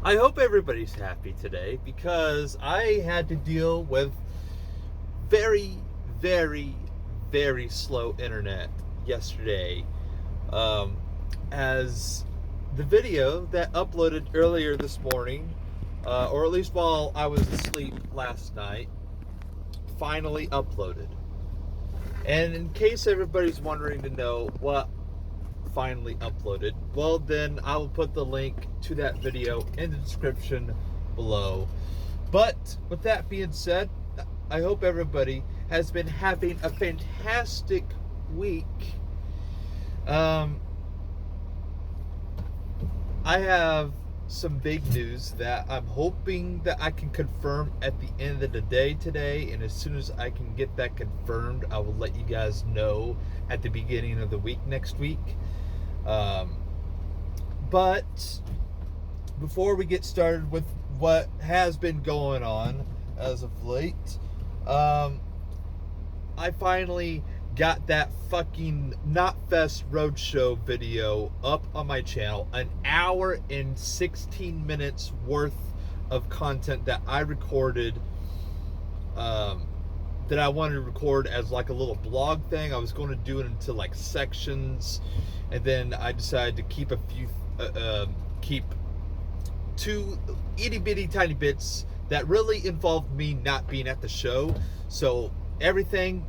I hope everybody's happy today because I had to deal with very, very, very slow internet yesterday. Um, as the video that uploaded earlier this morning, or at least while I was asleep last night, finally uploaded. And in case everybody's wondering to know what finally uploaded, well, then I will put the link to that video in the description below. But with that being said, I hope everybody has been having a fantastic week. I have some big news that I'm hoping that I can confirm at the end of the day today, and as soon as I can get that confirmed, I will let you guys know at the beginning of the week next week. But before we get started with what has been going on as of late, I finally got that fucking Knotfest Roadshow video up on my channel. An hour and 16 minutes worth of content that I recorded, that I wanted to record as like a little blog thing. I was going to do it into like sections, and then I decided to keep keep two itty bitty tiny bits that really involved me not being at the show. So everything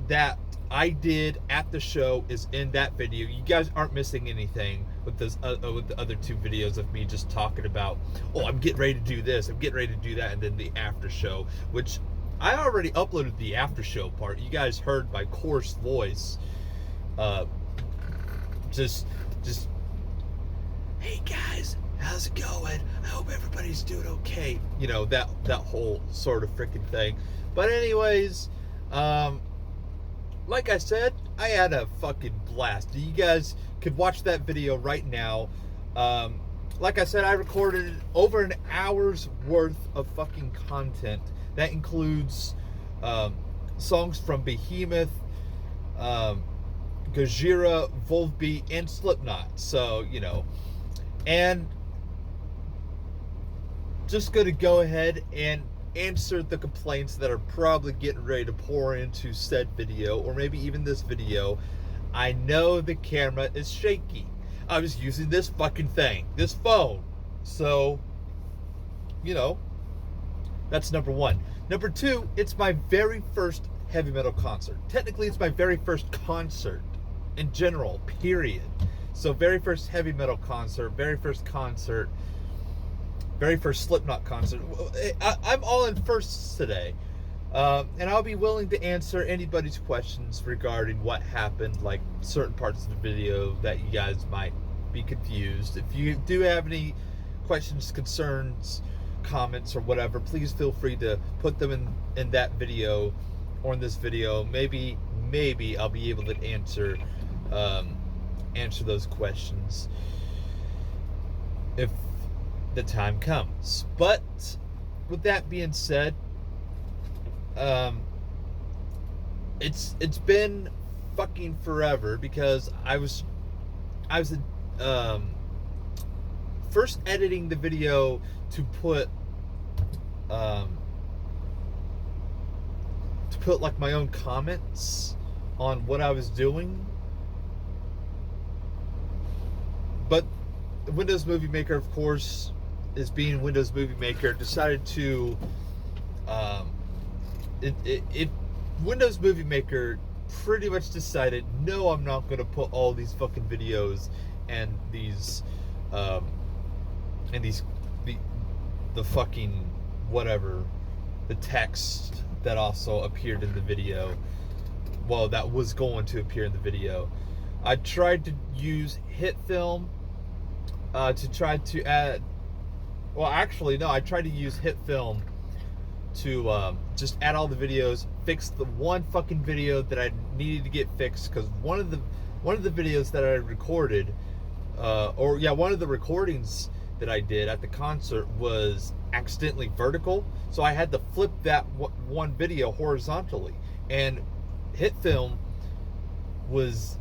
that I did at the show is in that video. You guys aren't missing anything with this with the other two videos of me just talking about, oh, I'm getting ready to do this, I'm getting ready to do that, and then the after show, which I already uploaded the after show part. You guys heard my coarse voice. Just, hey guys, how's it going? I hope everybody's doing okay. You know, that whole sort of freaking thing. But anyways, like I said, I had a fucking blast. You guys could watch that video right now. Like I said, I recorded over an hour's worth of fucking content. That includes songs from Behemoth, Gojira, Volbeat, and Slipknot. So, you know, and just gonna go ahead and answer the complaints that are probably getting ready to pour into said video, or maybe even this video. I know the camera is shaky. I was using this fucking thing, this phone. So, you know, that's number one. Number two, it's my very first heavy metal concert. Technically, it's my very first concert in general, period. So, very first heavy metal concert, very first Slipknot concert. I'm all in firsts today. And I'll be willing to answer anybody's questions regarding what happened, like certain parts of the video that you guys might be confused. If you do have any questions, concerns, comments, or whatever, please feel free to put them in that video or in this video. Maybe I'll be able to answer those questions if the time comes. But with that being said, it's been fucking forever because I was first editing the video to put like my own comments on what I was doing. But Windows Movie Maker, of course, is being Windows Movie Maker, decided to Windows Movie Maker pretty much decided, no, I'm not going to put all these fucking videos and these the fucking whatever, the text that also appeared in the video, well, that was going to appear in the video. I tried to use HitFilm to try to add, well, actually, no, I tried to use HitFilm to just add all the videos, fix the one fucking video that I needed to get fixed, because one of the videos that I recorded, one of the recordings that I did at the concert was accidentally vertical, so I had to flip that one video horizontally, and HitFilm was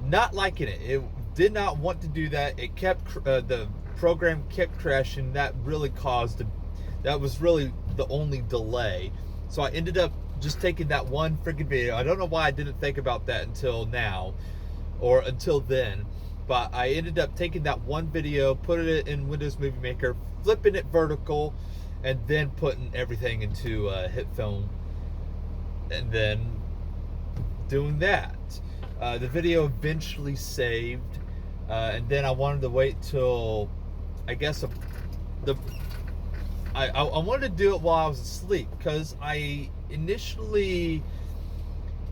not liking it. did not want to do that. It kept the program kept crashing. That was really the only delay. So I ended up just taking that one freaking video. I don't know why I didn't think about that until now, or until then. But I ended up taking that one video, putting it in Windows Movie Maker, flipping it vertical, and then putting everything into HitFilm, and then doing that. The video eventually saved, and then I wanted to wait till, I guess, I wanted to do it while I was asleep, because I initially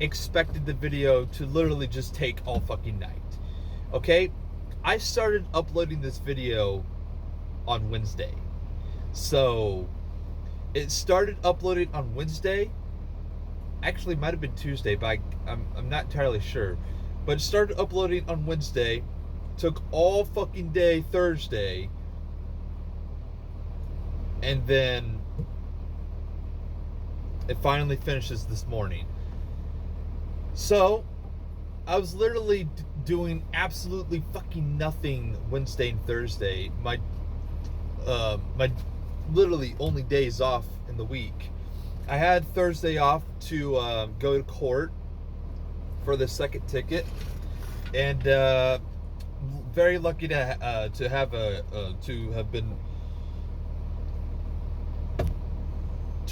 expected the video to literally just take all fucking night. Okay? I started uploading this video on Wednesday. So, it started uploading on Wednesday. Actually, it might have been Tuesday, but I'm not entirely sure. But it started uploading on Wednesday. Took all fucking day Thursday. And then it finally finishes this morning. So, I was literally doing absolutely fucking nothing Wednesday and Thursday. My literally only days off in the week. I had Thursday off to go to court for the second ticket, and very lucky to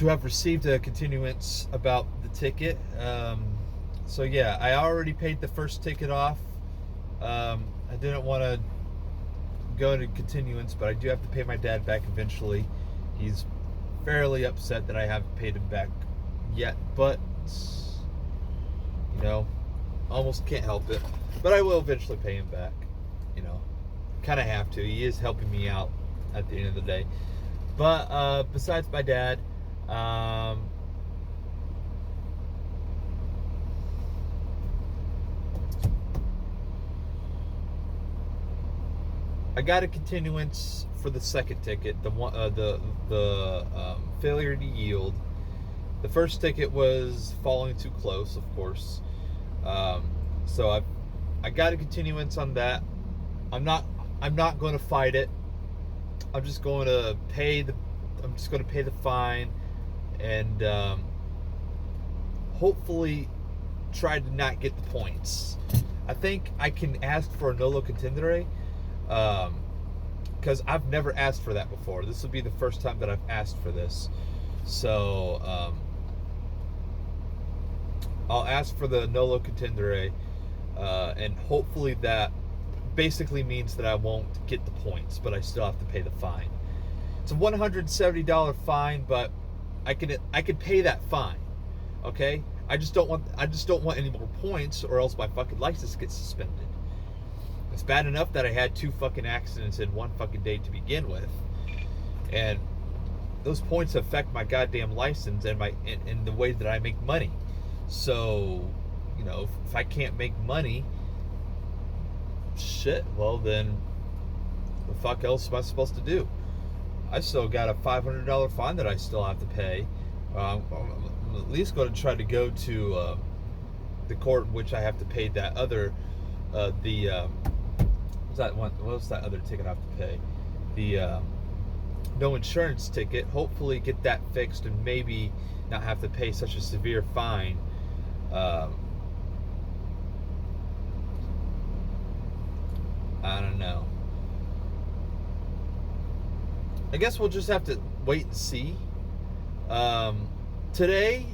have received a continuance about the ticket. So yeah, I already paid the first ticket off. I didn't want to go into continuance, but I do have to pay my dad back eventually. He's fairly upset that I haven't paid him back yet, but almost can't help it. But I will eventually pay him back. Kind of have to. He is helping me out at the end of the day. But besides my dad, I got a continuance for the second ticket, the failure to yield. The first ticket was following too close, of course. So I got a continuance on that. I'm not going to fight it. I'm just going to pay the fine, and hopefully try to not get the points. I think I can ask for a nolo contendere, because I've never asked for that before. This will be the first time that I've asked for this. So I'll ask for the nolo contendere, and hopefully that basically means that I won't get the points, but I still have to pay the fine. It's a $170 fine, but I could pay that fine. Okay? I just don't want any more points, or else my fucking license gets suspended. It's bad enough that I had 2 fucking accidents in 1 fucking day to begin with, and those points affect my goddamn license and the way that I make money. So, if I can't make money, shit, well then, the fuck else am I supposed to do? I still got a $500 fine that I still have to pay. I'm at least going to try to go to the court in which I have to pay that other, what was that other ticket I have to pay? The no insurance ticket. Hopefully get that fixed and maybe not have to pay such a severe fine. I don't know. I guess we'll just have to wait and see. Today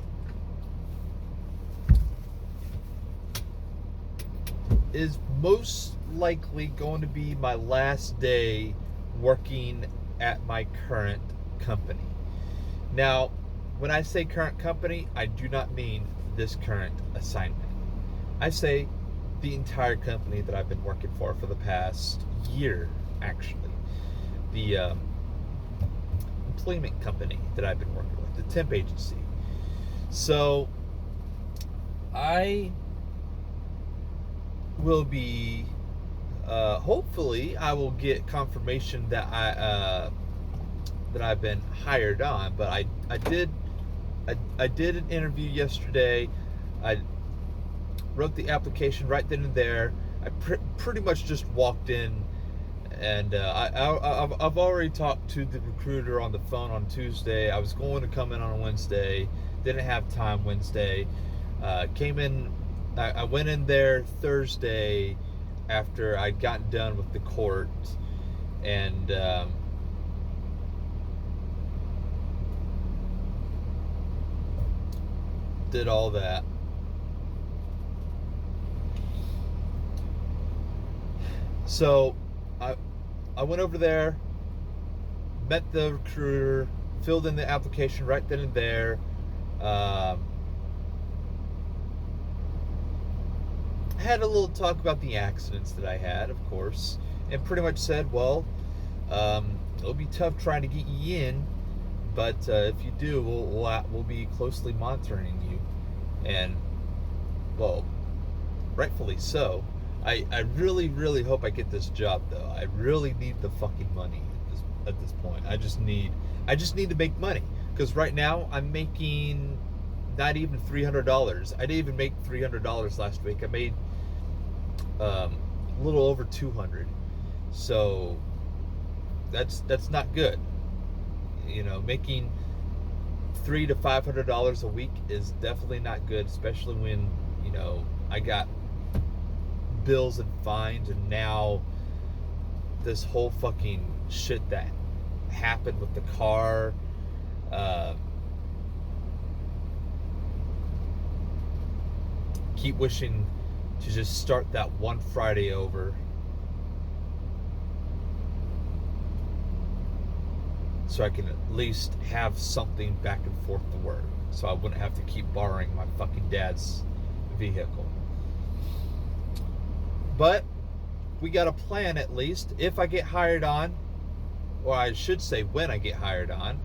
is most likely going to be my last day working at my current company. Now, when I say current company, I do not mean this current assignment. I say the entire company that I've been working for the past year, actually. The employment company that I've been working with, the temp agency. So, I will be, hopefully, I will get confirmation that I've been hired on. But I did an interview yesterday. I wrote the application right then and there. I pretty much just walked in, and I've already talked to the recruiter on the phone on Tuesday. I was going to come in on Wednesday, didn't have time Wednesday. Came in, I went in there Thursday after I'd gotten done with the court, and did all that. So I went over there, met the recruiter, filled in the application right then and there. Had a little talk about the accidents that I had, of course, and pretty much said, well, it'll be tough trying to get you in, but if you do, we'll be closely monitoring you. And, well, rightfully so. I really, really hope I get this job, though. I really need the fucking money at this point. I just need to make money, because right now I'm making not even $300. I didn't even make $300 last week. I made a little over 200. So that's not good. You know, making $300 to $500 a week is definitely not good, especially when, you know, I got bills and fines, and now this whole fucking shit that happened with the car. Keep wishing to just start that one Friday over, so I can at least have something back and forth to work, so I wouldn't have to keep borrowing my fucking dad's vehicle. But we got a plan, at least. If I get hired on, or I should say when I get hired on,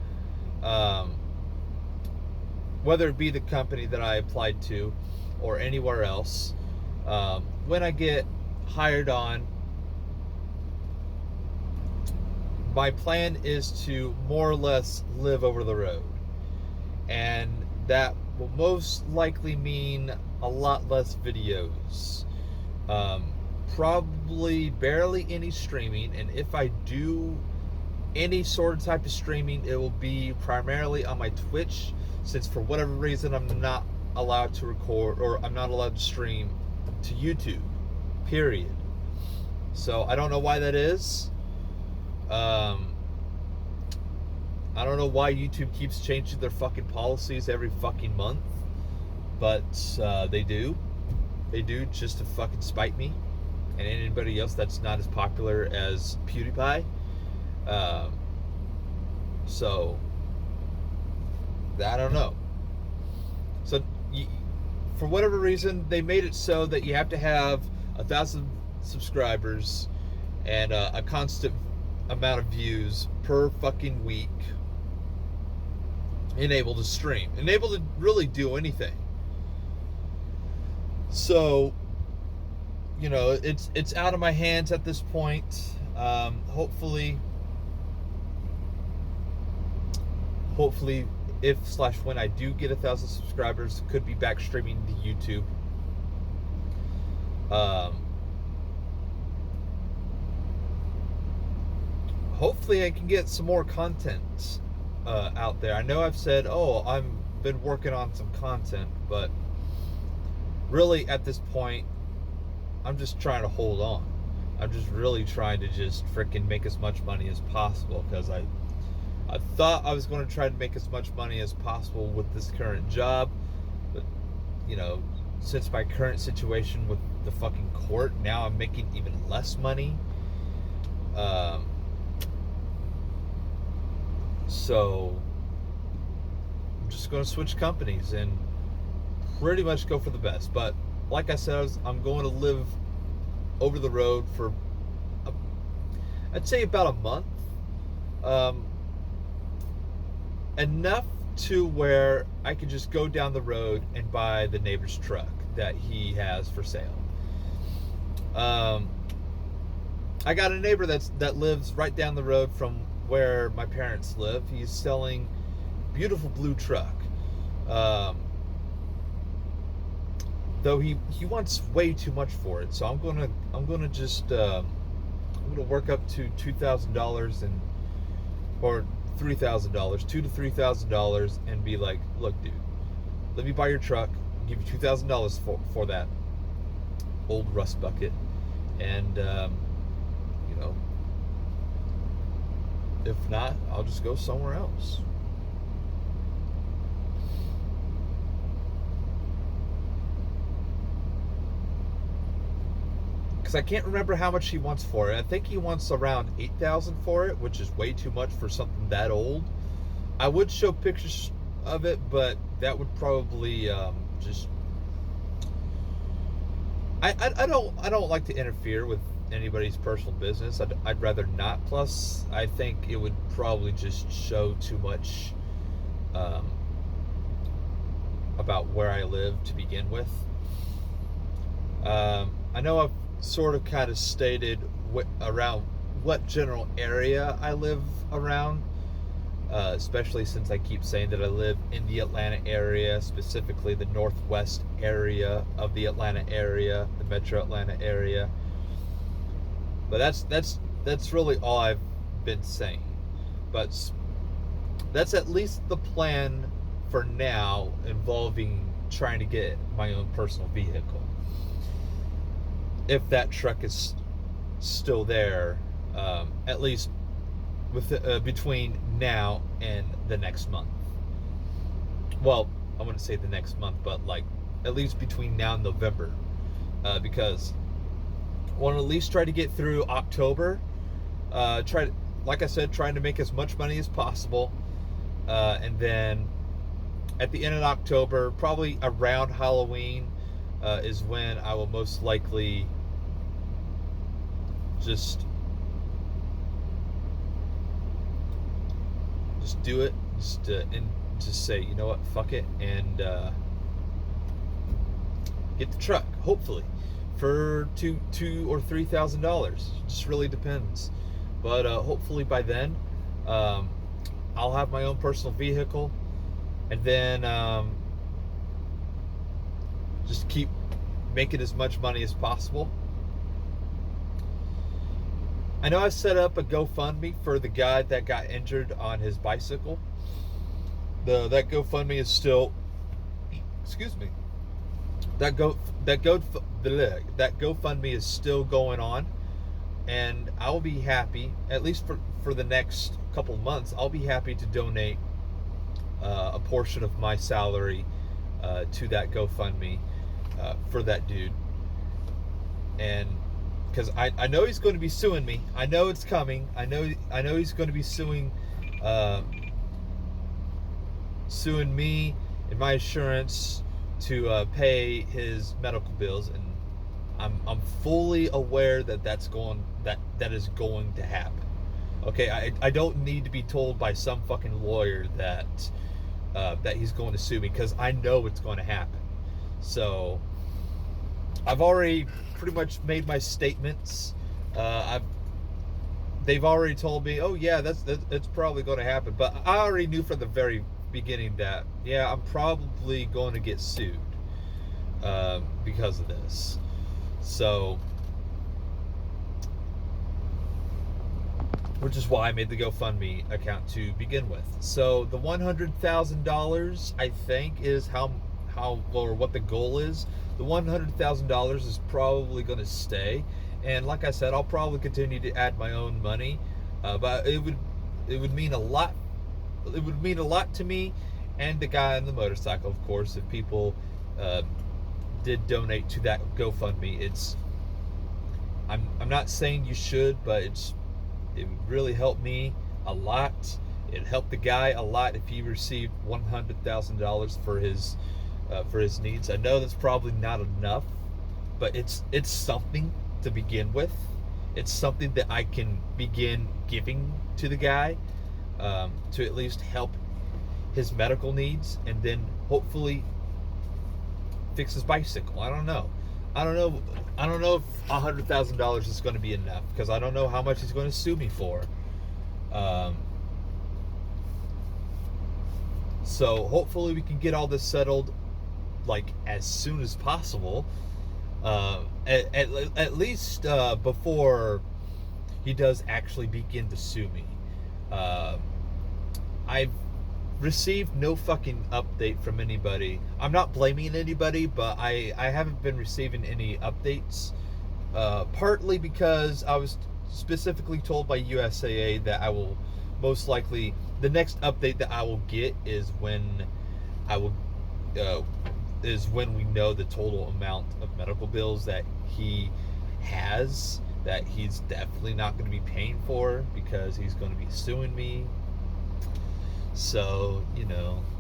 whether it be the company that I applied to or anywhere else, when I get hired on, my plan is to more or less live over the road. And that will most likely mean a lot less videos. Probably barely any streaming, and if I do any sort of type of streaming, it will be primarily on my Twitch, since for whatever reason I'm not allowed to record, or I'm not allowed to stream to YouTube, period. So I don't know why that is. I don't know why YouTube keeps changing their fucking policies every fucking month, but they do just to fucking spite me and anybody else that's not as popular as PewDiePie. So I don't know. So for whatever reason, they made it so that you have to have 1,000 subscribers and a constant amount of views per fucking week, and able to stream, and able to really do anything. So, you know, it's out of my hands at this point. Hopefully, if/when I do get 1,000 subscribers, could be back streaming to YouTube. Hopefully I can get some more content out there. I know I've said, I've been working on some content, but really at this point, I'm just trying to hold on. I'm just really trying to just freaking make as much money as possible, because I thought I was going to try to make as much money as possible with this current job, but, you know, since my current situation with the fucking court, now I'm making even less money. So I'm just going to switch companies and pretty much go for the best. But like I said, I'm going to live over the road for I'd say about a month. Enough to where I can just go down the road and buy the neighbor's truck that he has for sale. I got a neighbor that lives right down the road from where my parents live. He's selling a beautiful blue truck. The though he wants way too much for it. So I'm gonna just I'm gonna work up to $2,000 and or $3,000, $2,000 to $3,000, and be like, look, dude, let me buy your truck, give you $2,000 for that old rust bucket, and you know, if not, I'll just go somewhere else. Because I can't remember how much he wants for it. I think he wants around $8,000 for it, which is way too much for something that old. I would show pictures of it, but that would probably just. I don't like to interfere with anybody's personal business. I'd rather not. Plus, I think it would probably just show too much about where I live to begin with. I know I've sort of kind of stated around what general area I live around, especially since I keep saying that I live in the Atlanta area, specifically the northwest area of the Atlanta area, the metro Atlanta area. But that's really all I've been saying. But that's at least the plan for now, involving trying to get my own personal vehicle. If that truck is still there, at least with between now and the next month. Well, I wouldn't say the next month, but like at least between now and November, because I want to at least try to get through October. Like I said, trying to make as much money as possible, and then at the end of October, probably around Halloween, is when I will most likely just do it, and just say, you know what, fuck it, and get the truck, hopefully, for $2,000 or $3,000. Just really depends. But hopefully by then, I'll have my own personal vehicle, and then just keep making as much money as possible. I know I set up a GoFundMe for the guy that got injured on his bicycle. That GoFundMe is still, excuse me. That GoFundMe is still going on, and I'll be happy, at least for the next couple months, I'll be happy to donate a portion of my salary to that GoFundMe for that dude. And because I know he's going to be suing me. I know it's coming. I know he's going to be suing me and my insurance to pay his medical bills, and I'm fully aware that that is going to happen. Okay, I don't need to be told by some fucking lawyer that he's going to sue me, because I know it's going to happen. So I've already pretty much made my statements. They've already told me, oh yeah, that's probably going to happen. But I already knew from the very beginning that, yeah, I'm probably going to get sued because of this. So, which is why I made the GoFundMe account to begin with. So the $100,000, I think, is how or what the goal is. The $100,000 is probably going to stay, and like I said, I'll probably continue to add my own money, but it would mean a lot. It would mean a lot to me and the guy on the motorcycle, of course, if people did donate to that GoFundMe. I'm not saying you should, but it would really help me a lot. It helped the guy a lot if he received $100,000 for his needs. I know that's probably not enough, but it's something to begin with. It's something that I can begin giving to the guy to at least help his medical needs, and then hopefully fix his bicycle. I don't know if $100,000 is going to be enough, because I don't know how much he's going to sue me for. So hopefully we can get all this settled like as soon as possible. At least before he does actually begin to sue me. I've received no fucking update from anybody. I'm not blaming anybody, but I haven't been receiving any updates. Partly because I was specifically told by USAA that I will most likely, the next update that I will get is when I will is when we know the total amount of medical bills that he has, that he's definitely not going to be paying for because he's going to be suing me. So,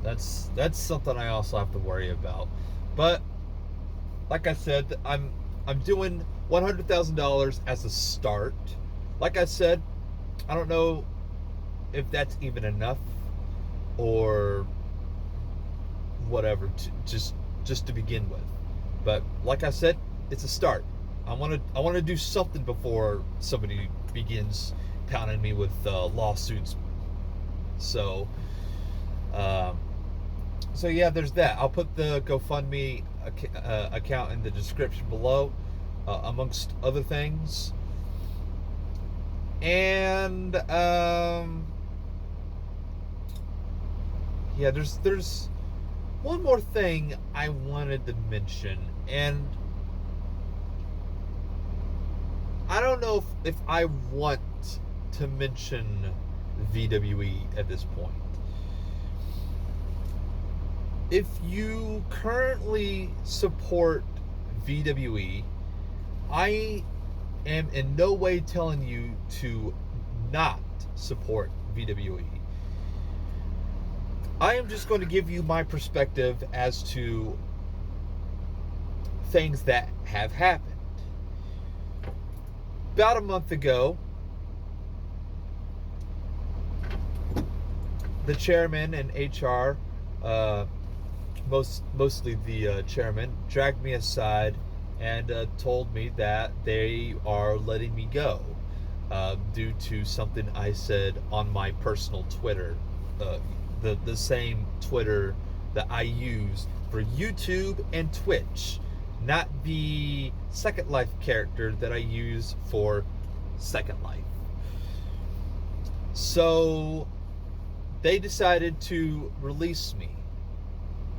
that's something I also have to worry about. But like I said, I'm doing $100,000 as a start. Like I said, I don't know if that's even enough or whatever, just to begin with. But like I said, it's a start. I want to do something before somebody begins pounding me with lawsuits. So yeah, there's that. I'll put the GoFundMe account in the description below, amongst other things. And yeah, there's one more thing I wanted to mention, and I don't know if I want to mention VWE at this point. If you currently support VWE, I am in no way telling you to not support VWE. I am just going to give you my perspective as to things that have happened. About a month ago, the chairman and HR, mostly the chairman, dragged me aside and told me that they are letting me go due to something I said on my personal Twitter, the same Twitter that I use for YouTube and Twitch, not the Second Life character that I use for Second Life. So they decided to release me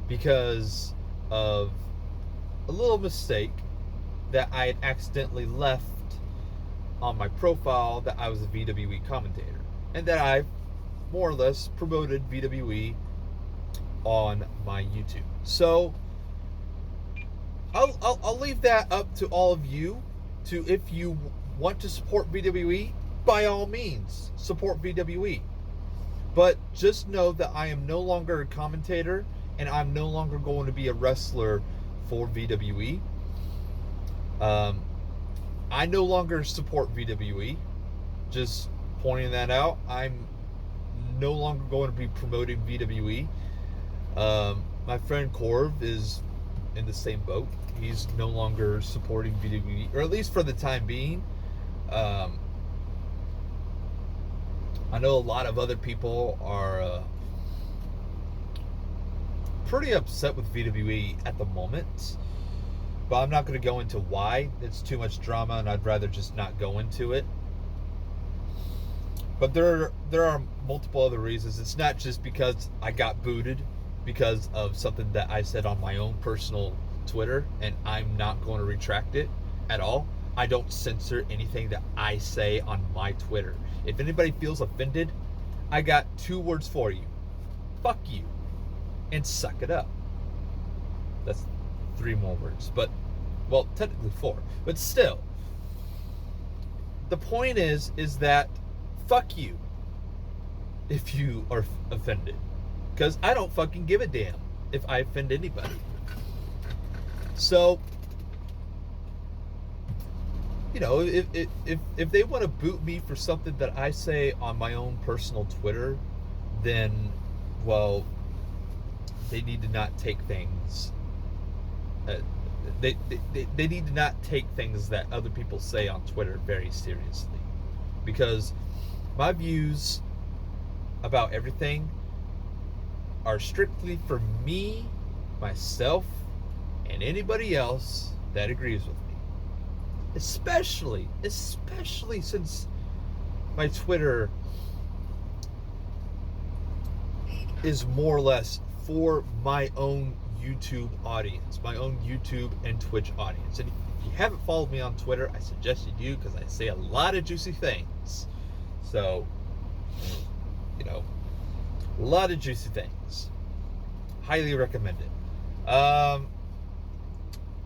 because of a little mistake that I had accidentally left on my profile, that I was a VWE commentator, and that I more or less promoted VWE on my YouTube. So I'll leave that up to all of you. To, if you want to support VWE, by all means support VWE. But just know that I am no longer a commentator, and I'm no longer going to be a wrestler for VWE. I no longer support VWE. Just pointing that out. I'm no longer going to be promoting VWE. My friend Corv is in the same boat. He's no longer supporting VWE, or at least for the time being. I know a lot of other people are pretty upset with VWE at the moment, but I'm not going to go into why. It's too much drama, and I'd rather just not go into it. But there are multiple other reasons. It's not just because I got booted because of something that I said on my own personal Twitter, and I'm not going to retract it at all. I don't censor anything that I say on my Twitter. If anybody feels offended, I got 2 words for you. Fuck you. And suck it up. That's 3 more words. But, well, technically 4. But still. The point is that fuck you if you are offended. Because I don't fucking give a damn if I offend anybody. So, if they want to boot me for something that I say on my own personal Twitter, then, well, they need to not take things. They need to not take things that other people say on Twitter very seriously, because my views about everything are strictly for me, myself, and anybody else that agrees with me. Especially since my Twitter is more or less for my own YouTube audience, my own YouTube and Twitch audience. And if you haven't followed me on Twitter, I suggest you do, because I say a lot of juicy things. So, a lot of juicy things. Highly recommend it.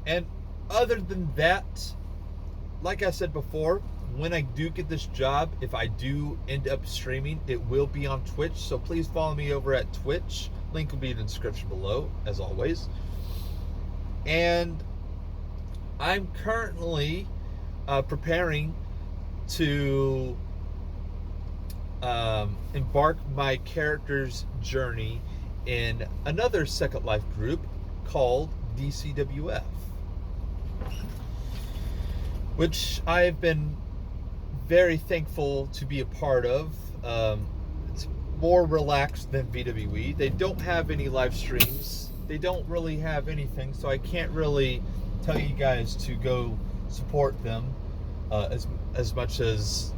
And other than that, like I said before, when I do get this job, if I do end up streaming, it will be on Twitch. So please follow me over at Twitch. Link will be in the description below, as always. And I'm currently preparing to embark my character's journey in another Second Life group called DCWF, which I've been very thankful to be a part of. It's more relaxed than VWE. They don't have any live streams. They don't really have anything, so I can't really tell you guys to go support them as much as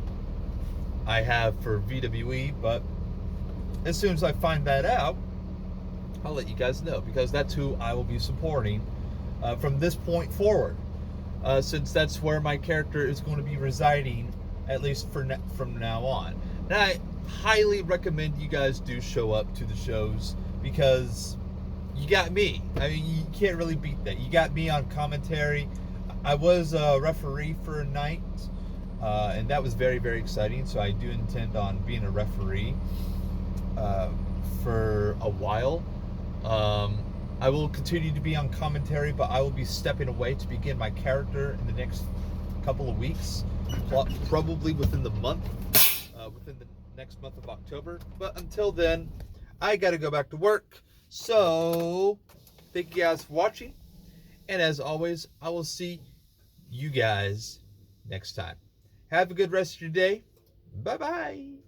I have for VWE. But as soon as I find that out, I'll let you guys know, because that's who I will be supporting from this point forward. Since that's where my character is going to be residing, at least from now on. And I highly recommend you guys do show up to the shows, because you got me. I mean, you can't really beat that. You got me on commentary. I was a referee for a night, and that was very, very exciting. So I do intend on being a referee for a while. I will continue to be on commentary, but I will be stepping away to begin my character in the next couple of weeks, probably within the next month of October. But until then, I gotta go back to work. So thank you guys for watching, and as always, I will see you guys next time. Have a good rest of your day. Bye bye.